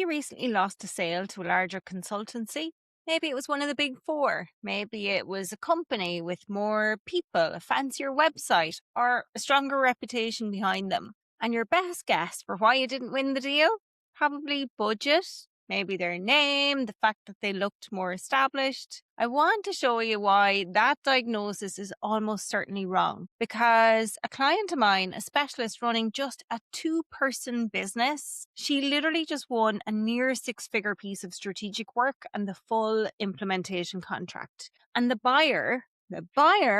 you recently lost a sale to a larger consultancy. Maybe it was one of the big four. Maybe it was a company with more people, a fancier website, or a stronger reputation behind them. And your best guess for why you didn't win the deal? Probably budget, maybe their name, the fact that they looked more established. I want to show you why that diagnosis is almost certainly wrong. Because a client of mine, a specialist running just a 2-person business, she literally just won a near 6-figure piece of strategic work and the full implementation contract. And the buyer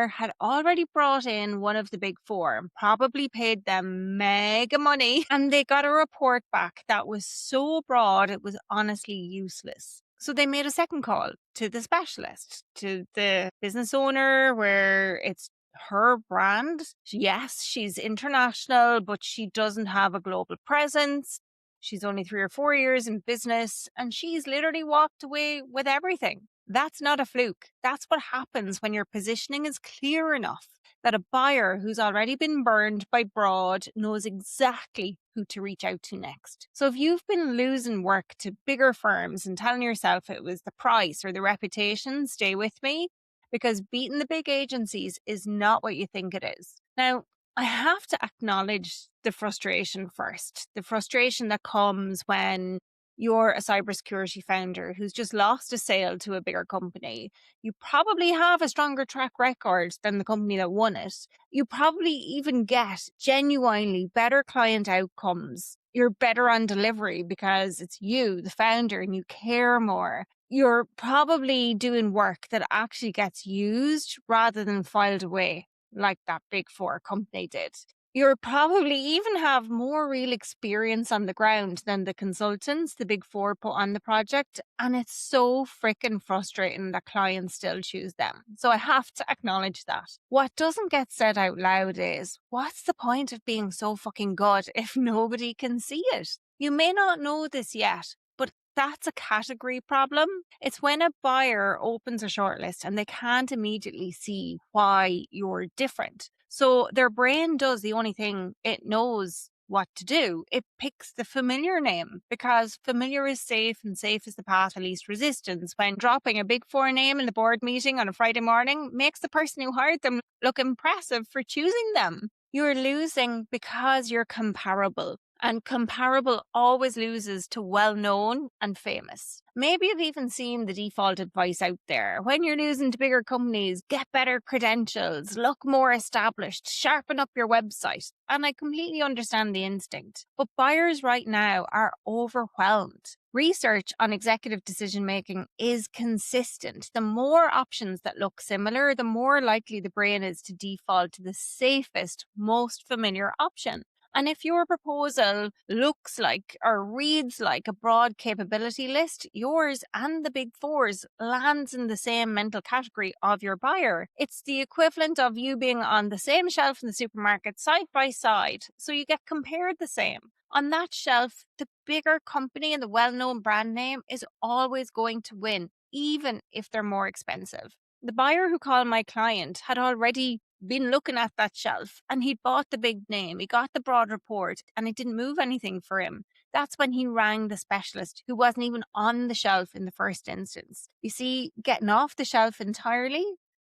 had already brought in one of the big four and probably paid them mega money. And they got a report back that was so broad, it was honestly useless. So they made a second call to the specialist, to the business owner, where it's her brand. Yes, she's international, but she doesn't have a global presence. She's only 3 or 4 years in business, and she's literally walked away with everything. That's not a fluke. That's what happens when your positioning is clear enough that a buyer who's already been burned by broad knows exactly who to reach out to next. So if you've been losing work to bigger firms and telling yourself it was the price or the reputation, stay with me, because beating the big agencies is not what you think it is. Now, I have to acknowledge the frustration first, the frustration that comes when you're a cybersecurity founder who's just lost a sale to a bigger company. You probably have a stronger track record than the company that won it. You probably even get genuinely better client outcomes. You're better on delivery because it's you, the founder, and you care more. You're probably doing work that actually gets used rather than filed away like that big four company did. You'll probably even have more real experience on the ground than the consultants the big four put on the project. And it's so freaking frustrating that clients still choose them. So I have to acknowledge that. What doesn't get said out loud is, what's the point of being so fucking good if nobody can see it? You may not know this yet, but that's a category problem. It's when a buyer opens a shortlist and they can't immediately see why you're different. So their brain does the only thing it knows what to do. It picks the familiar name because familiar is safe and safe is the path of least resistance. When dropping a big four name in the board meeting on a Friday morning makes the person who hired them look impressive for choosing them. You're losing because you're comparable. And comparable always loses to well-known and famous. Maybe you've even seen the default advice out there. When you're losing to bigger companies, get better credentials, look more established, sharpen up your website. And I completely understand the instinct. But buyers right now are overwhelmed. Research on executive decision-making is consistent. The more options that look similar, the more likely the brain is to default to the safest, most familiar option. And if your proposal looks like or reads like a broad capability list, yours and the big fours lands in the same mental category of your buyer. It's the equivalent of you being on the same shelf in the supermarket side by side, so you get compared the same. On that shelf, the bigger company and the well-known brand name is always going to win, even if they're more expensive. The buyer who called my client had already been looking at that shelf and he'd bought the big name, he got the broad report, and it didn't move anything for him. That's when he rang the specialist who wasn't even on the shelf in the first instance. You see, getting off the shelf entirely,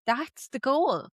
that's the goal.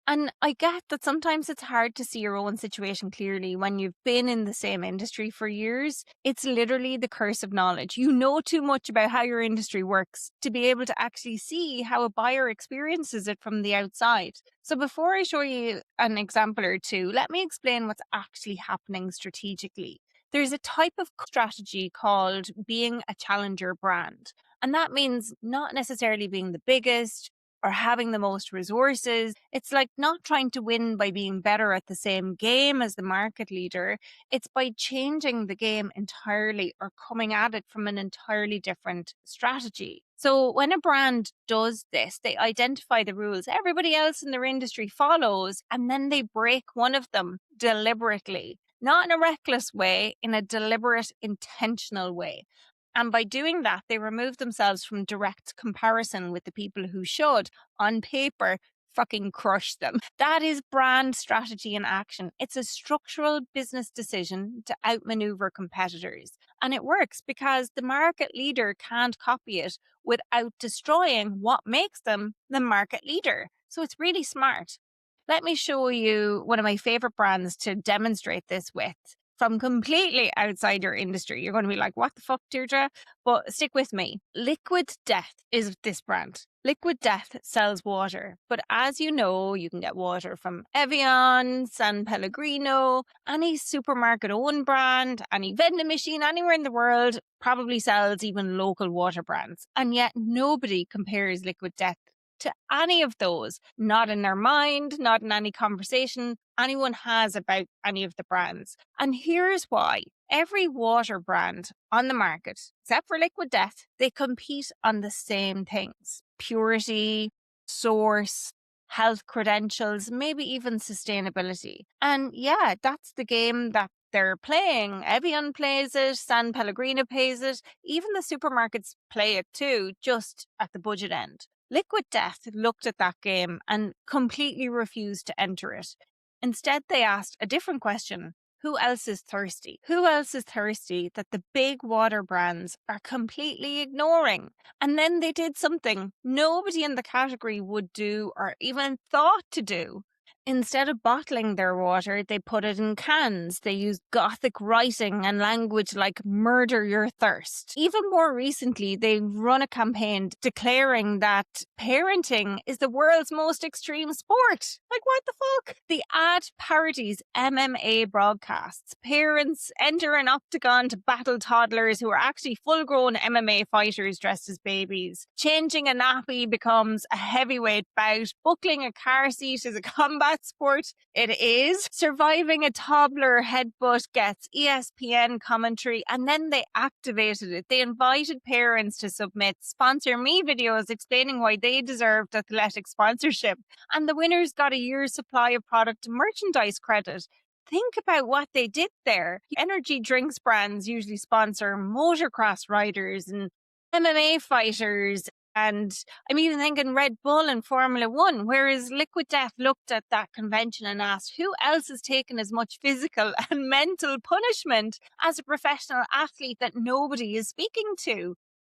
And I get that sometimes it's hard to see your own situation clearly when you've been in the same industry for years. It's literally the curse of knowledge. You know too much about how your industry works to be able to actually see how a buyer experiences it from the outside. So before I show you an example or two, let me explain what's actually happening strategically. There's a type of strategy called being a challenger brand. And that means not necessarily being the biggest or having the most resources. It's like not trying to win by being better at the same game as the market leader. It's by changing the game entirely or coming at it from an entirely different strategy. So when a brand does this, they identify the rules everybody else in their industry follows, and then they break one of them deliberately, not in a reckless way, in a deliberate, intentional way. And by doing that, they remove themselves from direct comparison with the people who should, on paper, fucking crush them. That is brand strategy in action. It's a structural business decision to outmaneuver competitors. And it works because the market leader can't copy it without destroying what makes them the market leader. So it's really smart. Let me show you one of my favorite brands to demonstrate this with from completely outside your industry. You're going to be like, what the fuck, Deirdre? But stick with me. Liquid Death is this brand. Liquid Death sells water, but as you know, you can get water from Evian, San Pellegrino, any supermarket owned brand, any vending machine anywhere in the world probably sells even local water brands. And yet nobody compares Liquid Death to any of those, not in their mind, not in any conversation anyone has about any of the brands. And here's why. Every water brand on the market, except for Liquid Death, they compete on the same things: purity, source, health credentials, maybe even sustainability. And yeah, that's the game that they're playing. Evian plays it, San Pellegrino plays it, even the supermarkets play it too, just at the budget end. Liquid Death looked at that game and completely refused to enter it. Instead, they asked a different question. Who else is thirsty? Who else is thirsty that the big water brands are completely ignoring? And then they did something nobody in the category would do or even thought to do. Instead of bottling their water, they put it in cans. They used gothic writing and language like murder your thirst. Even more recently, they run a campaign declaring that parenting is the world's most extreme sport. Like, what the fuck? The ad parodies MMA broadcasts. Parents enter an octagon to battle toddlers who are actually full-grown MMA fighters dressed as babies. Changing a nappy becomes a heavyweight bout. Buckling a car seat is a combat sport. It is. Surviving a toddler headbutt gets ESPN commentary, and then they activated it. They invited parents to submit sponsor me videos explaining why they deserved athletic sponsorship, and the winners got a year's supply of product and merchandise credit. Think about what they did there. Energy drinks brands usually sponsor motocross riders and MMA fighters, and I'm even thinking Red Bull and Formula One, whereas Liquid Death looked at that convention and asked, who else has taken as much physical and mental punishment as a professional athlete that nobody is speaking to?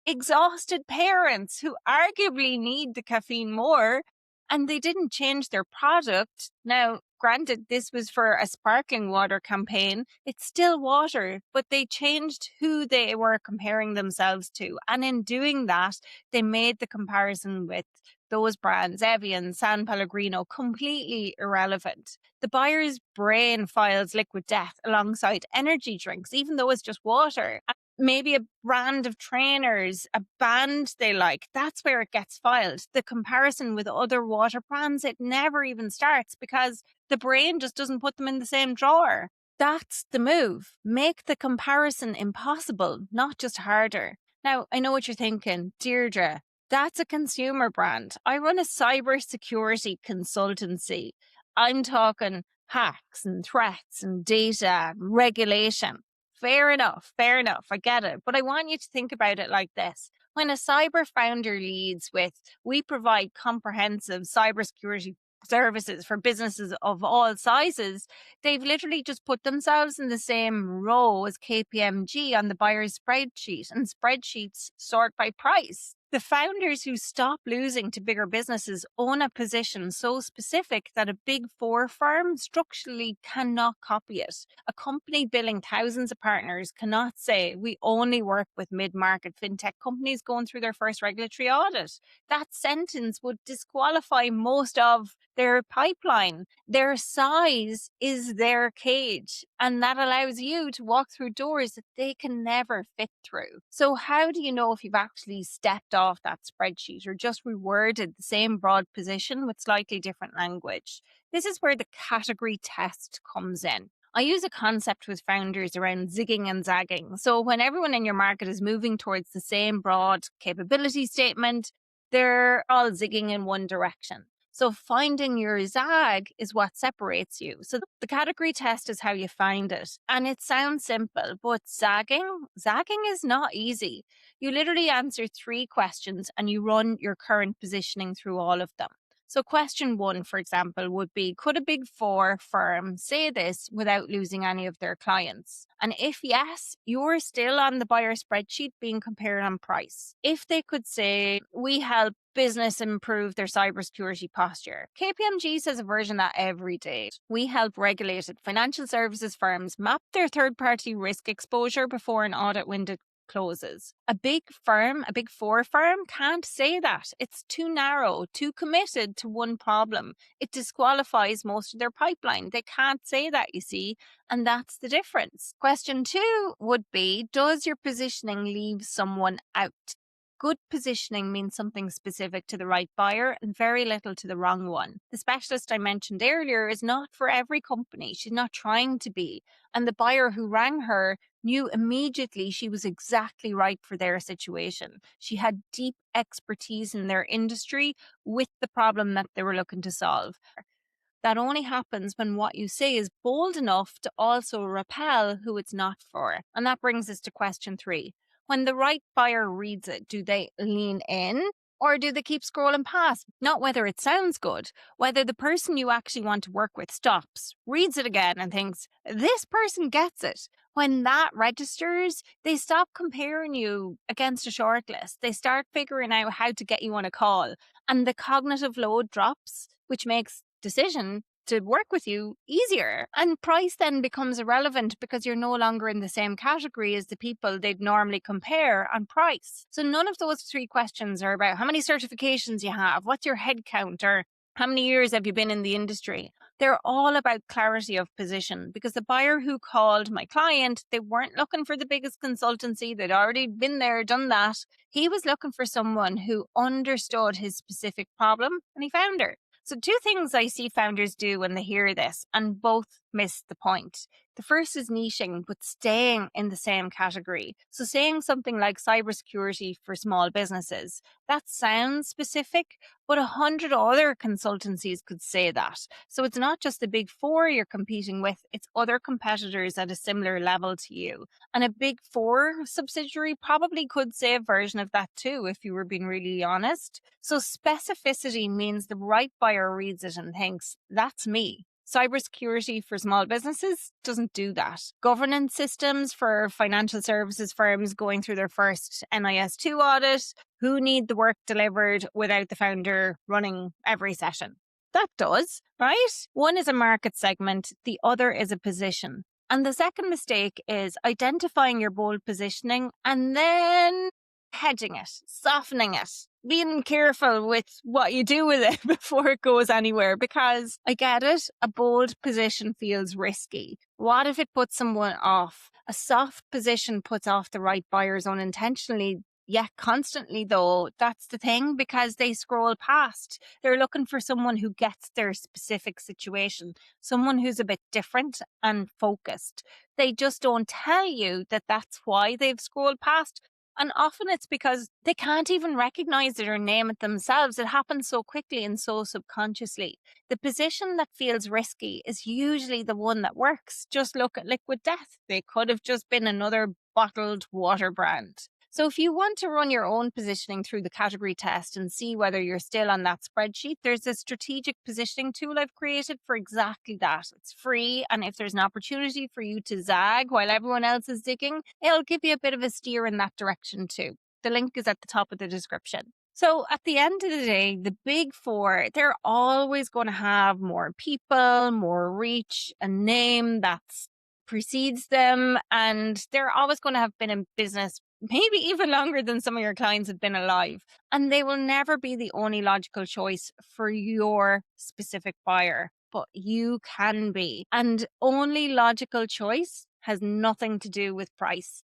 Exhausted parents who arguably need the caffeine more, and they didn't change their product. Now, granted, this was for a sparkling water campaign. It's still water, but they changed who they were comparing themselves to. And in doing that, they made the comparison with those brands, Evian, San Pellegrino, completely irrelevant. The buyer's brain files Liquid Death alongside energy drinks, even though it's just water. Maybe a brand of trainers, a band they like, that's where it gets filed. The comparison with other water brands, it never even starts because the brain just doesn't put them in the same drawer. That's the move. Make the comparison impossible, not just harder. Now, I know what you're thinking, Deirdre, that's a consumer brand. I run a cybersecurity consultancy. I'm talking hacks and threats and data and regulation. Fair enough. I get it. But I want you to think about it like this. When a cyber founder leads with, we provide comprehensive cybersecurity services for businesses of all sizes, they've literally just put themselves in the same row as KPMG on the buyer's spreadsheet, and spreadsheets sort by price. The founders who stop losing to bigger businesses own a position so specific that a big four firm structurally cannot copy it. A company billing thousands of partners cannot say, we only work with mid-market fintech companies going through their first regulatory audit. That sentence would disqualify most of their pipeline. Their size is their cage, and that allows you to walk through doors that they can never fit through. So how do you know if you've actually stepped off that spreadsheet or just reworded the same broad position with slightly different language? This is where the category test comes in. I use a concept with founders around zigging and zagging. So when everyone in your market is moving towards the same broad capability statement, they're all zigging in one direction. So finding your zag is what separates you. So the category test is how you find it. And it sounds simple, but zagging is not easy. You literally answer 3 questions and you run your current positioning through all of them. So question 1, for example, would be, could a big four firm say this without losing any of their clients? And if yes, you're still on the buyer spreadsheet being compared on price. If they could say, we help business improve their cybersecurity posture. KPMG says a version of that every day. We help regulated financial services firms map their third-party risk exposure before an audit window closes. A big firm, a big four firm, can't say that. It's too narrow, too committed to one problem. It disqualifies most of their pipeline. They can't say that, you see, and that's the difference. Question 2 would be, does your positioning leave someone out? Good positioning means something specific to the right buyer and very little to the wrong one. The specialist I mentioned earlier is not for every company. She's not trying to be. And the buyer who rang her knew immediately she was exactly right for their situation. She had deep expertise in their industry with the problem that they were looking to solve. That only happens when what you say is bold enough to also repel who it's not for. And that brings us to question 3. When the right buyer reads it, do they lean in or do they keep scrolling past? Not whether it sounds good, whether the person you actually want to work with stops, reads it again and thinks, this person gets it. When that registers, they stop comparing you against a shortlist. They start figuring out how to get you on a call, and the cognitive load drops, which makes decision to work with you easier. And price then becomes irrelevant because you're no longer in the same category as the people they'd normally compare on price. So none of those 3 questions are about how many certifications you have, what's your head count, or how many years have you been in the industry. They're all about clarity of position, because the buyer who called my client, they weren't looking for the biggest consultancy. They'd already been there, done that. He was looking for someone who understood his specific problem, and he found her. So 2 things I see founders do when they hear this, and both miss the point. The first is niching, but staying in the same category. So saying something like cybersecurity for small businesses, that sounds specific, but 100 other consultancies could say that. So it's not just the big four you're competing with, it's other competitors at a similar level to you. And a big four subsidiary probably could say a version of that too, if you were being really honest. So specificity means the right buyer reads it and thinks, that's me. Cybersecurity for small businesses doesn't do that. Governance systems for financial services firms going through their first NIS2 audit, who need the work delivered without the founder running every session. That does, right? One is a market segment, the other is a position. And the second mistake is identifying your bold positioning and then hedging it, softening it, being careful with what you do with it before it goes anywhere, because I get it, a bold position feels risky. What if it puts someone off? A soft position puts off the right buyers unintentionally, yet constantly though. That's the thing, because they scroll past. They're looking for someone who gets their specific situation, someone who's a bit different and focused. They just don't tell you that that's why they've scrolled past. And often it's because they can't even recognize it or name it themselves. It happens so quickly and so subconsciously. The position that feels risky is usually the one that works. Just look at Liquid Death. They could have just been another bottled water brand. So if you want to run your own positioning through the category test and see whether you're still on that spreadsheet, there's a strategic positioning tool I've created for exactly that. It's free, and if there's an opportunity for you to zag while everyone else is digging, it'll give you a bit of a steer in that direction too. The link is at the top of the description. So at the end of the day, the big four, they're always going to have more people, more reach, a name that precedes them, and they're always going to have been in business maybe even longer than some of your clients have been alive. And they will never be the only logical choice for your specific buyer, but you can be. And only logical choice has nothing to do with price.